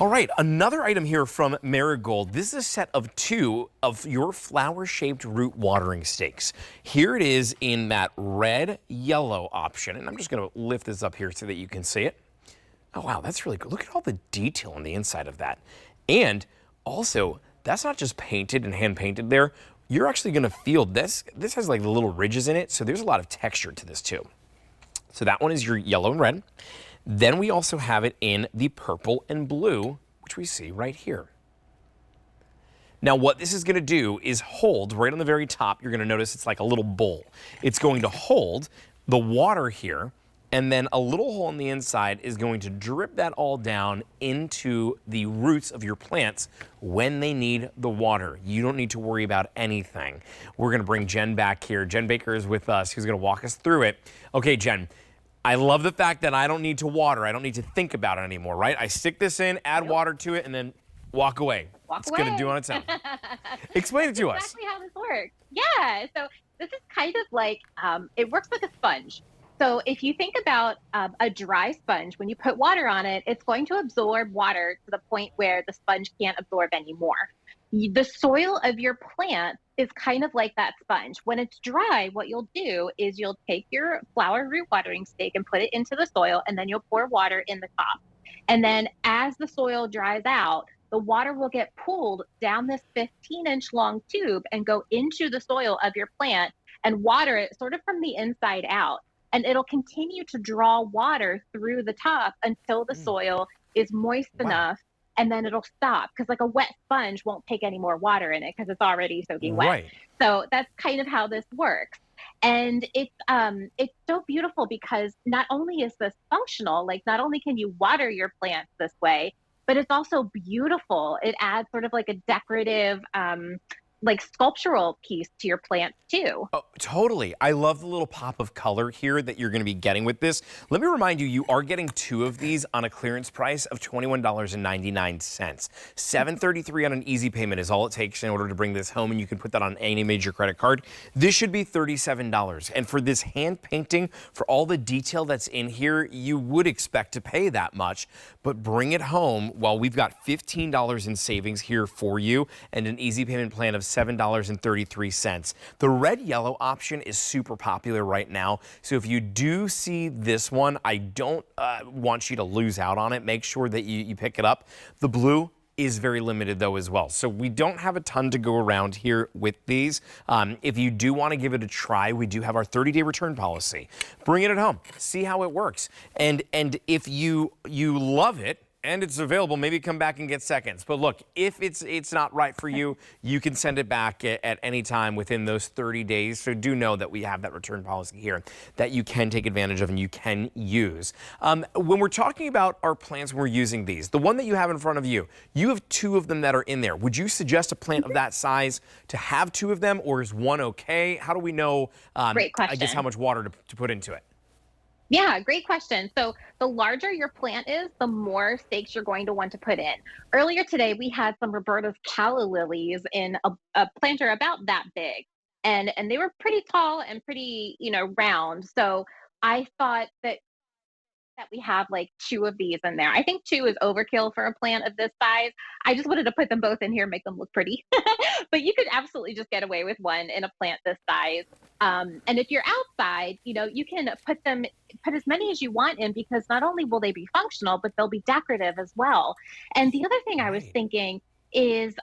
All right, another item here from Marigold. This is a set of 2 of your flower-shaped root watering stakes. Here it is in that red, yellow option. And I'm just gonna lift this up here so that you can see it. Oh, wow, that's really good. Look at all the detail on the inside of that. And also, that's not just painted and hand-painted there. You're actually gonna feel this. This has like the little ridges in it, so there's a lot of texture to this too. So that one is your yellow and red. Then we also have it in the purple and blue, which we see right here. Now what this is gonna do is hold right on the very top. You're gonna notice it's like a little bowl. It's going to hold the water here, and then a little hole on the inside is going to drip that all down into the roots of your plants when they need the water. You don't need to worry about anything. We're gonna bring Jen back here. Jen Baker is with us, who's gonna walk us through it. Okay, Jen. I love the fact that I don't need to water. I don't need to think about it anymore, right? I stick this in, add water to it, and then walk away. It's going to do on its own. Explain it to us. Exactly how this works. Yeah, so this is kind of like, it works like a sponge. So if you think about a dry sponge, when you put water on it, it's going to absorb water to the point where the sponge can't absorb anymore. The soil of your plant is kind of like that sponge. When it's dry, what you'll do is you'll take your flower root watering stake and put it into the soil, and then you'll pour water in the top. And then as the soil dries out, the water will get pulled down this 15-inch long tube and go into the soil of your plant and water it sort of from the inside out. And it'll continue to draw water through the top until the soil is moist enough, and then it'll stop, because like a wet sponge won't take any more water in it because it's already soaking wet. Right. So that's kind of how this works. And it's so beautiful because not only is this functional, like not only can you water your plants this way, but it's also beautiful. It adds sort of like a decorative, like sculptural piece to your plants too. Oh, totally. I love the little pop of color here that you're going to be getting with this. Let me remind you, you are getting 2 of these on a clearance price of $21.99. $7.33 on an easy payment is all it takes in order to bring this home, and you can put that on any major credit card. This should be $37. And for this hand painting, for all the detail that's in here, you would expect to pay that much. But bring it home while we've got $15 in savings here for you and an easy payment plan of $7.33. The red-yellow option is super popular right now. So if you do see this one, I don't want you to lose out on it. Make sure that you pick it up. The blue is very limited though as well. So we don't have a ton to go around here with these. If you do want to give it a try, we do have our 30-day return policy. Bring it at home, see how it works. And if you love it, and it's available, maybe come back and get seconds. But look, if it's not right for you, you can send it back at any time within those 30 days. So do know that we have that return policy here that you can take advantage of and you can use. When we're talking about our plants, when we're using these, the one that you have in front of you, you have 2 of them that are in there. Would you suggest a plant of that size to have 2 of them, or is 1 okay? How do we know, Great question. I guess, how much water to put into it? Yeah, great question. So the larger your plant is, the more stakes you're going to want to put in. Earlier today, we had some Roberta's calla lilies in a planter about that big. And they were pretty tall and pretty, round. So I thought that we have like 2 of these in there. I think 2 is overkill for a plant of this size. I just wanted to put them both in here, make them look pretty. But you could absolutely just get away with 1 in a plant this size. And if you're outside, you can put as many as you want in, because not only will they be functional, but they'll be decorative as well. And the other thing I was thinking is,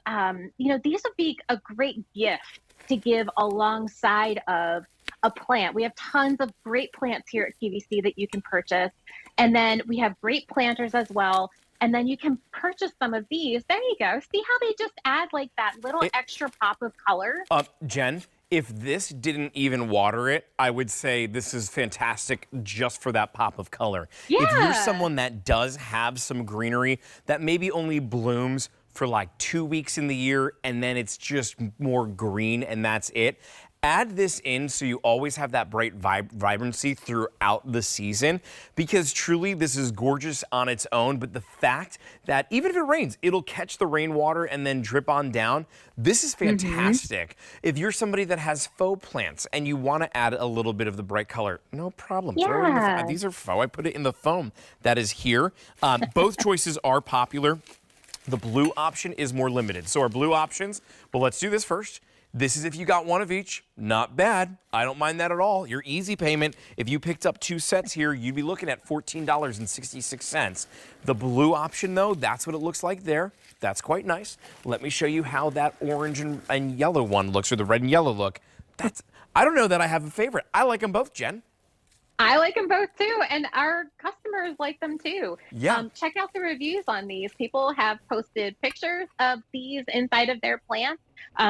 these would be a great gift to give alongside of a plant. We have tons of great plants here at QVC that you can purchase. And then we have great planters as well. And then you can purchase some of these. There you go. See how they just add like that little extra pop of color? Jen, if this didn't even water it, I would say this is fantastic just for that pop of color. Yeah. If you're someone that does have some greenery that maybe only blooms for like 2 weeks in the year and then it's just more green and that's it, add this in so you always have that bright vibrancy throughout the season, because truly this is gorgeous on its own. But the fact that even if it rains, it'll catch the rainwater and then drip on down. This is fantastic. If you're somebody that has faux plants and you want to add a little bit of the bright color, no problem. Throw it in the, these are faux. I put it in the foam that is here. Both choices are popular. The blue option is more limited. So our blue options, well, let's do this first. This is if you got one of each. Not bad. I don't mind that at all. Your easy payment, if you picked up 2 sets here, you'd be looking at $14.66. The blue option, though, that's what it looks like there. That's quite nice. Let me show you how that orange and yellow one looks, or the red and yellow look. I don't know that I have a favorite. I like them both, Jen. I like them both too, and our customers like them too. Yeah. Check out the reviews on these. People have posted pictures of these inside of their plants.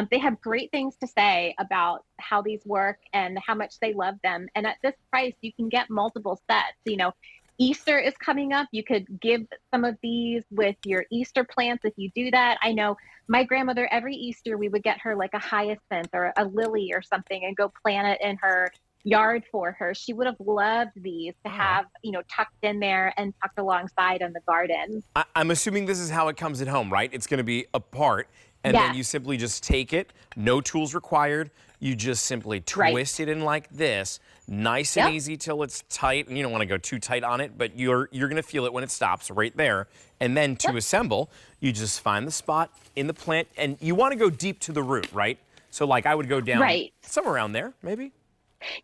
They have great things to say about how these work and how much they love them. And at this price, you can get multiple sets. You know, Easter is coming up. You could give some of these with your Easter plants if you do that. I know my grandmother, every Easter, we would get her like a hyacinth or a lily or something and go plant it in her yard for her. She would have loved these to have, you know, tucked in there and tucked alongside in the garden. I'm assuming this is how it comes at home, right? It's going to be apart, and then you simply just take it, no tools required. You just simply twist it in like this, nice and easy till it's tight. And you don't want to go too tight on it, but you're going to feel it when it stops right there. And then to assemble, you just find the spot in the plant, and you want to go deep to the root, right? So like I would go down somewhere around there, maybe.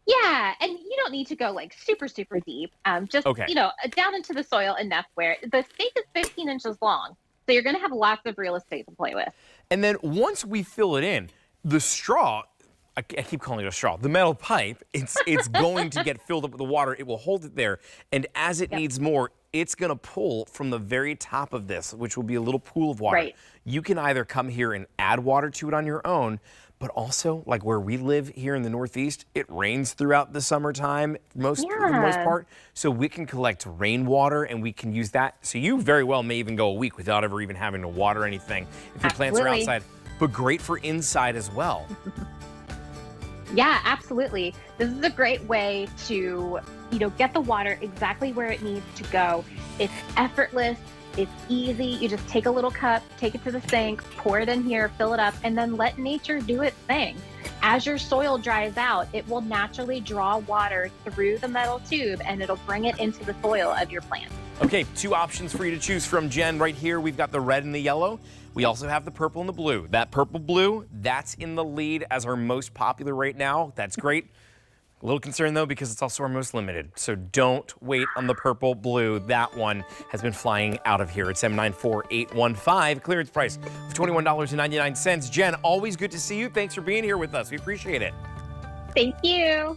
Yeah, and you don't need to go like super, super deep. Just, you know, down into the soil enough where the stake is 15 inches long. So you're going to have lots of real estate to play with. And then once we fill it in, the straw, I keep calling it a straw, the metal pipe, it's going to get filled up with the water. It will hold it there. And as it needs more, it's going to pull from the very top of this, which will be a little pool of water. You can either come here and add water to it on your own, but also, like where we live here in the Northeast, it rains throughout the summertime, for the most part. So we can collect rainwater and we can use that. So you very well may even go a week without ever even having to water anything if your plants are outside. But great for inside as well. Yeah, absolutely. This is a great way to, you know, get the water exactly where it needs to go. It's effortless. It's easy. You just take a little cup, take it to the sink, pour it in here, fill it up, and then let nature do its thing. As your soil dries out, it will naturally draw water through the metal tube and it'll bring it into the soil of your plant. Okay, 2 options for you to choose from, Jen. Right here, we've got the red and the yellow. We also have the purple and the blue. That purple blue, that's in the lead as our most popular right now. That's great. A little concerned though because it's also our most limited. So don't wait on the purple blue. That one has been flying out of here. It's M94815. Clearance price of $21.99. Jen, always good to see you. Thanks for being here with us. We appreciate it. Thank you.